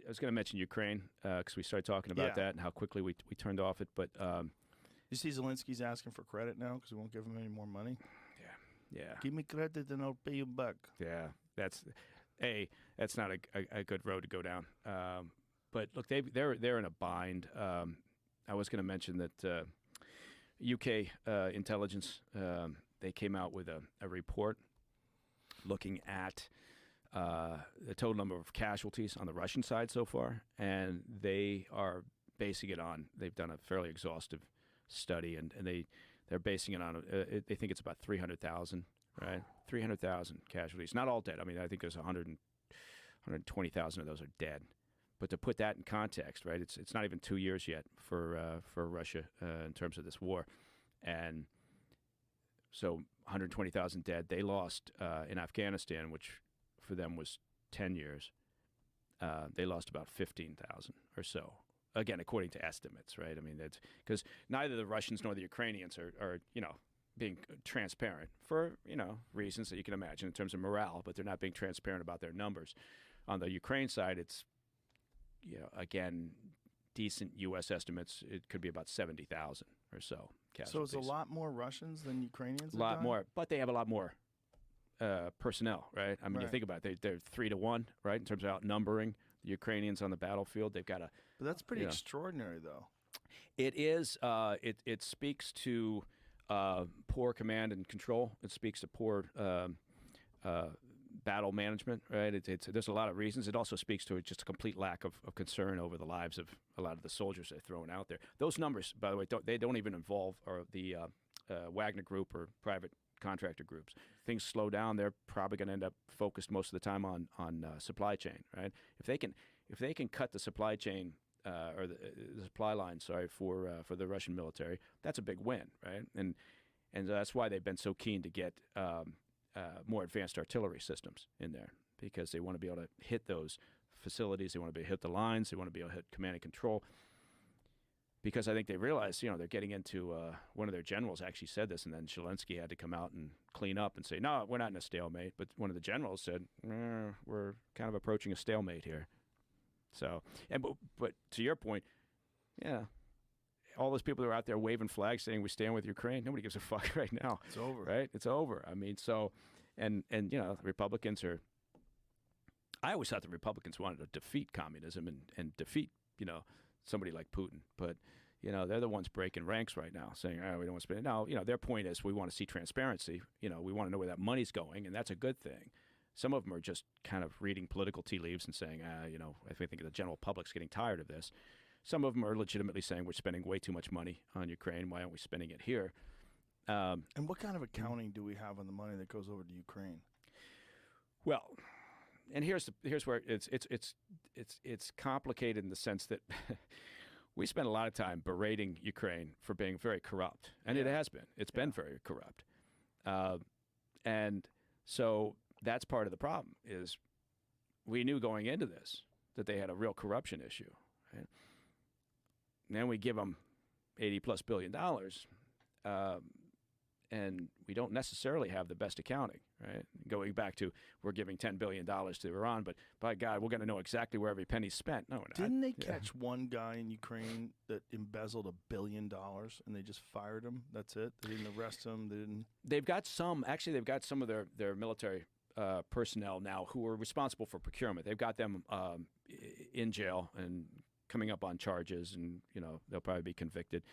was going to mention Ukraine because we started talking about that and how quickly we turned off it. But you see Zelensky's asking for credit now because we won't give him any more money? Yeah. Give me credit and I'll pay you back. Yeah, that's not a good road to go down. But look, they're in a bind. I was going to mention that UK intelligence, they came out with a report looking at the total number of casualties on the Russian side so far, and they are basing it on, they've done a fairly exhaustive study, and they're basing it on, they think it's about 300,000, right? 300,000 casualties. Not all dead. I mean, I think there's 120,000 of those are dead. But to put that in context, right, it's not even 2 years yet for Russia in terms of this war. And so 120,000 dead. They lost in Afghanistan, which for them was 10 years. They lost about 15,000 or so. Again, according to estimates, right? I mean, that's because neither the Russians nor the Ukrainians are being transparent for, reasons that you can imagine in terms of morale, but they're not being transparent about their numbers. On the Ukraine side, it's, again, decent U.S. estimates, it could be about 70,000 or so casualties. So it's a lot more Russians than Ukrainians? A lot more, but they have a lot more personnel, right? I mean, you think about it, they're 3-1, right, in terms of outnumbering the Ukrainians on the battlefield. They've got a... But that's pretty extraordinary, though. It is. It speaks to poor command and control. It speaks to poor battle management, right? There's a lot of reasons. It also speaks to just a complete lack of concern over the lives of a lot of the soldiers they're throwing out there. Those numbers, by the way, they don't even involve the Wagner Group or private contractor groups. Things slow down, they're probably going to end up focused most of the time on supply chain, right? If they can cut the supply chain or the supply line, for the Russian military, that's a big win, right? And that's why they've been so keen to get more advanced artillery systems in there, because they want to be able to hit those facilities, they want to be able to hit the lines, they want to be able to hit command and control. Because I think they realize, they're getting into, one of their generals actually said this, and then Zelensky had to come out and clean up and say, no, we're not in a stalemate. But one of the generals said, we're kind of approaching a stalemate here. So, but to your point, all those people that are out there waving flags saying we stand with Ukraine, nobody gives a fuck right now. It's over. Right? It's over. I mean, so, and the Republicans are, I always thought the Republicans wanted to defeat communism and defeat, somebody like Putin. But, they're the ones breaking ranks right now, saying, we don't want to spend it. Now, their point is we want to see transparency. We want to know where that money's going, and that's a good thing. Some of them are just kind of reading political tea leaves and saying, I think the general public's getting tired of this. Some of them are legitimately saying we're spending way too much money on Ukraine. Why aren't we spending it here? And what kind of accounting do we have on the money that goes over to Ukraine? Well, and here's where it's complicated in the sense that we spend a lot of time berating Ukraine for being very corrupt, and it has been. It's been very corrupt, and so that's part of the problem. Is we knew going into this that they had a real corruption issue, right? And then we give them $80+ billion, and we don't necessarily have the best accounting, right? Going back to we're giving $10 billion to Iran, but by God, we're going to know exactly where every penny's spent. No, we're not. Didn't they catch one guy in Ukraine that embezzled $1 billion and they just fired him? That's it? They didn't arrest him? They didn't? They've got some of their military personnel now who are responsible for procurement. They've got them in jail and coming up on charges, and they'll probably be convicted.